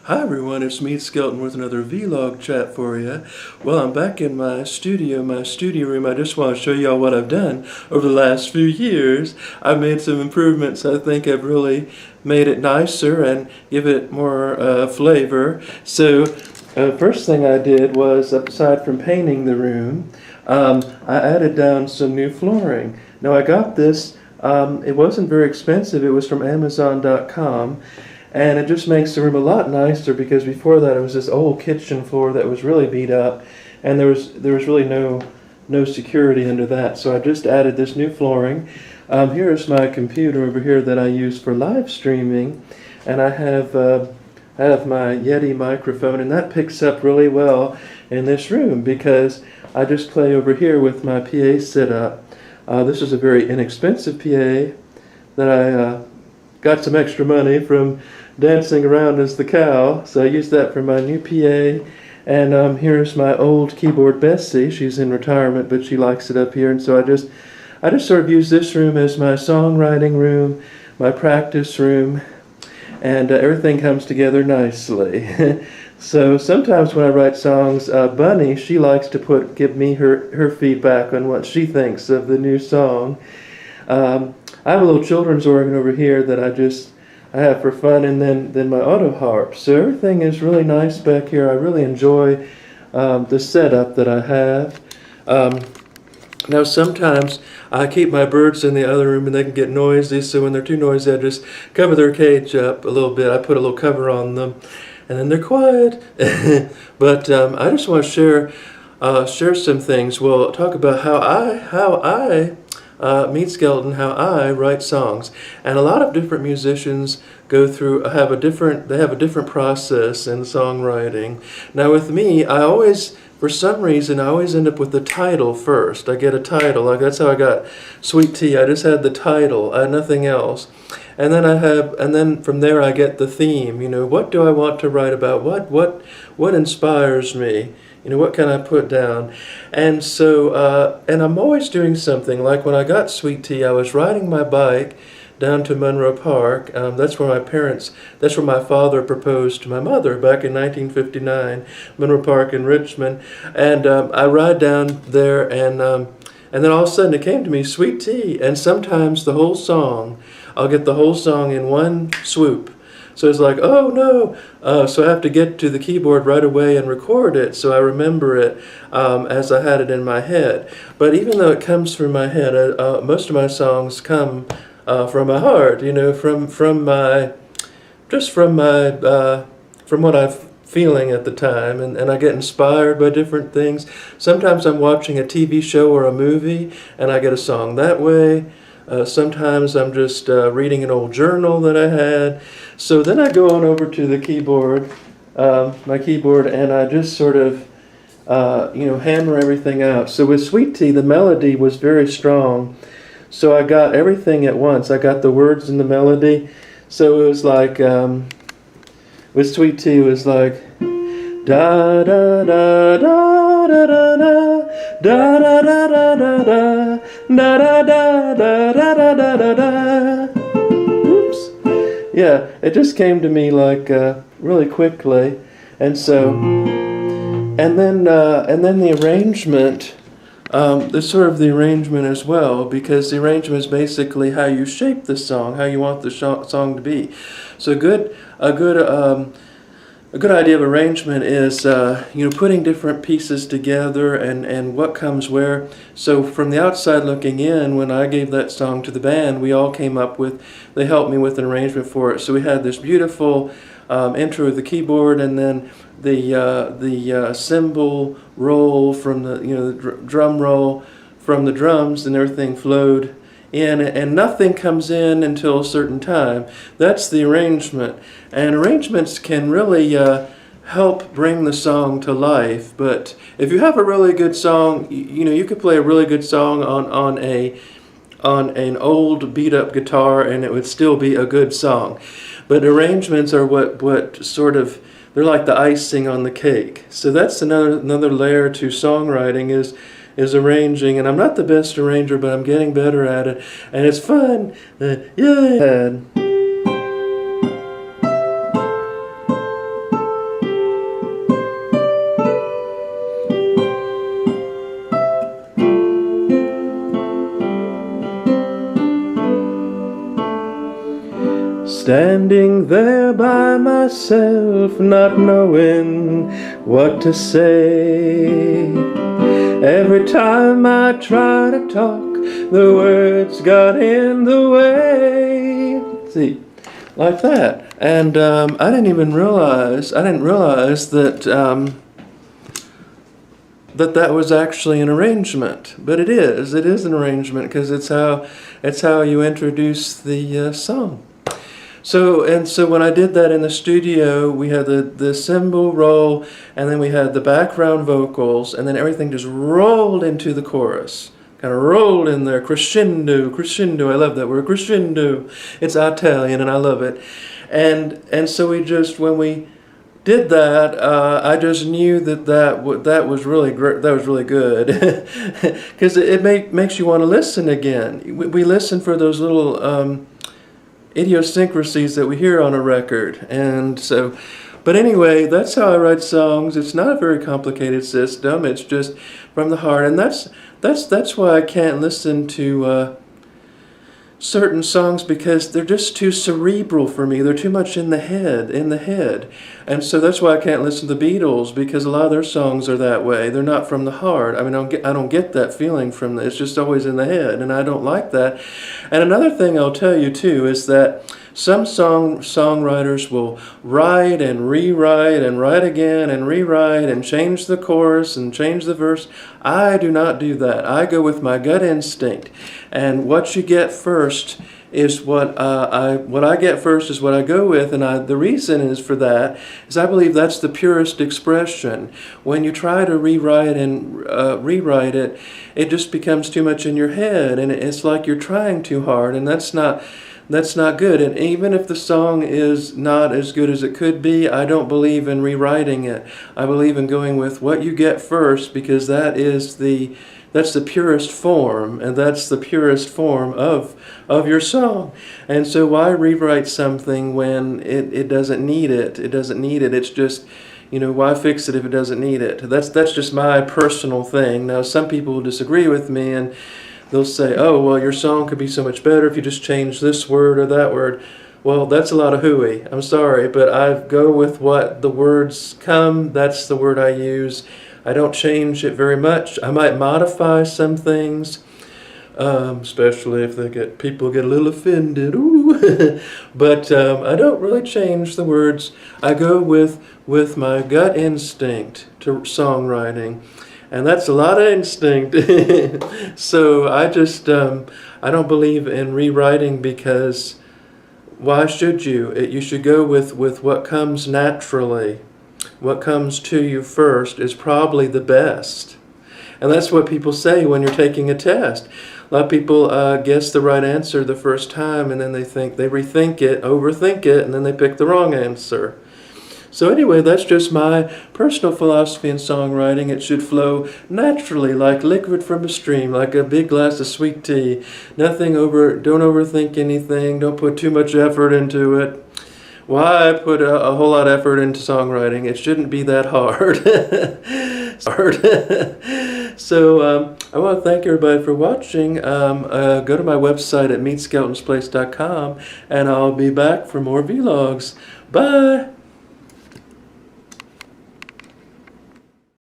Hi everyone, it's Meade with another vlog chat for you. Well, I'm back in my studio room. I just want to show y'all what I've done over the last few years. I've made some improvements. I think I've really made it nicer and give it more flavor. So, first thing I did was, aside from painting the room, I added down some new flooring. Now I got this, it wasn't very expensive, it was from Amazon.com. And it just makes the room a lot nicer because before that it was this old kitchen floor that was really beat up, and there was really no security under that. So I just added this new flooring. Here's my computer over here that I use for live streaming, and I have my Yeti microphone, and that picks up really well in this room because I just play over here with my PA set up. This is a very inexpensive PA that I got some extra money from dancing around as the cow, so I used that for my new PA. And here's my old keyboard Bessie. She's in retirement, but she likes it up here, and so I just sort of use this room as my songwriting room, my practice room, and everything comes together nicely. So sometimes when I write songs, Bunny, she likes to give me her feedback on what she thinks of the new song. I have a little children's organ over here that I have for fun, and then my auto harp. So everything is really nice back here. I really enjoy the setup that I have. Now sometimes I keep my birds in the other room and they can get noisy, so when they're too noisy I just cover their cage up a little bit. I put a little cover on them and then they're quiet. But I just want to share some things. We'll talk about how I Meade Skelton, how I write songs. And a lot of different musicians have a different process in songwriting. Now with me, for some reason, I always end up with the title first. I get a title, like that's how I got Sweet Tea. I just had the title, I had nothing else. And then from there I get the theme. You know, what do I want to write about? What inspires me? You know, what can I put down? And so, and I'm always doing something. Like when I got Sweet Tea, I was riding my bike down to Monroe Park. That's where my father proposed to my mother back in 1959, Monroe Park in Richmond. And I ride down there, and then all of a sudden it came to me, Sweet Tea. And sometimes I'll get the whole song in one swoop. So it's like, oh no, so I have to get to the keyboard right away and record it so I remember it as I had it in my head. But even though it comes from my head, most of my songs come from my heart, you know, from what I'm feeling at the time, and I get inspired by different things. Sometimes I'm watching a TV show or a movie and I get a song that way. Sometimes I'm just reading an old journal that I had. So then I go on over to the keyboard, my keyboard, and I just sort of, hammer everything out. So with Sweet Tea, the melody was very strong. So I got everything at once. I got the words and the melody. So it was like, with Sweet Tea, it was like, da da da da da da da da da da da da da da da da da da da. Oops. Yeah, it just came to me like really quickly, and so, and then the arrangement. There's sort of the arrangement as well, because the arrangement is basically how you shape the song, how you want the song to be. So a good idea of arrangement is putting different pieces together and what comes where. So from the outside looking in, when I gave that song to the band, they helped me with an arrangement for it. So we had this beautiful intro of the keyboard, and then the cymbal roll from the drum roll from the drums, and everything flowed in, and nothing comes in until a certain time. That's the arrangement, and arrangements can really help bring the song to life. But if you have a really good song, you could play a really good song on an old beat up guitar and it would still be a good song. But arrangements are what sort of, they're like the icing on the cake. So that's another layer to songwriting is arranging, and I'm not the best arranger, but I'm getting better at it, and it's fun. Yay! standing there by myself, not knowing what to say. Every time I try to talk, the words got in the way. See, like that. And I didn't realize that that was actually an arrangement. But it is an arrangement, because it's how you introduce the song. So when I did that in the studio, we had the cymbal roll, and then we had the background vocals, and then everything just rolled into the chorus. Kind of rolled in there, crescendo. I love that word, crescendo. It's Italian, and I love it. And so when we did that, I just knew that was really great. That was really good, because it makes you want to listen again. We listen for those little idiosyncrasies that we hear on a record, and so. But anyway, that's how I write songs. It's not a very complicated system. It's just from the heart, and that's why I can't listen to certain songs, because they're just too cerebral for me. They're too much in the head. And so that's why I can't listen to the Beatles, because a lot of their songs are that way. They're not from the heart. I mean, I don't get that feeling from it. It's just always in the head, and I don't like that. And another thing I'll tell you too is that some songwriters will write and rewrite and write again and rewrite and change the chorus and change the verse. I do not do that. I go with my gut instinct, and what you get first is what I get first is what I go with, and the reason is for that is I believe that's the purest expression. When you try to rewrite it, it just becomes too much in your head, and it's like you're trying too hard, and that's not good. And even if the song is not as good as it could be, I don't believe in rewriting it. I believe in going with what you get first, because that's the purest form, and that's the purest form of your song. And so why rewrite something when it doesn't need it? It doesn't need it. It's just, why fix it if it doesn't need it? That's just my personal thing. Now, some people will disagree with me, and they'll say, oh, well, your song could be so much better if you just change this word or that word. Well, that's a lot of hooey. I'm sorry, but I go with what the words come. That's the word I use. I don't change it very much. I might modify some things, especially if people get a little offended. Ooh. But I don't really change the words. I go with my gut instinct to songwriting. And that's a lot of instinct. So I just, I don't believe in rewriting, because why should you? You should go with what comes naturally. What comes to you first is probably the best. And that's what people say when you're taking a test. A lot of people guess the right answer the first time, and then they rethink it, overthink it, and then they pick the wrong answer. So anyway, that's just my personal philosophy in songwriting. It should flow naturally, like liquid from a stream, like a big glass of sweet tea. Don't overthink anything. Don't put too much effort into it. Why put a whole lot of effort into songwriting? It shouldn't be that hard. So I want to thank everybody for watching. Go to my website at meadskeletonsplace.com, and I'll be back for more vlogs. Bye!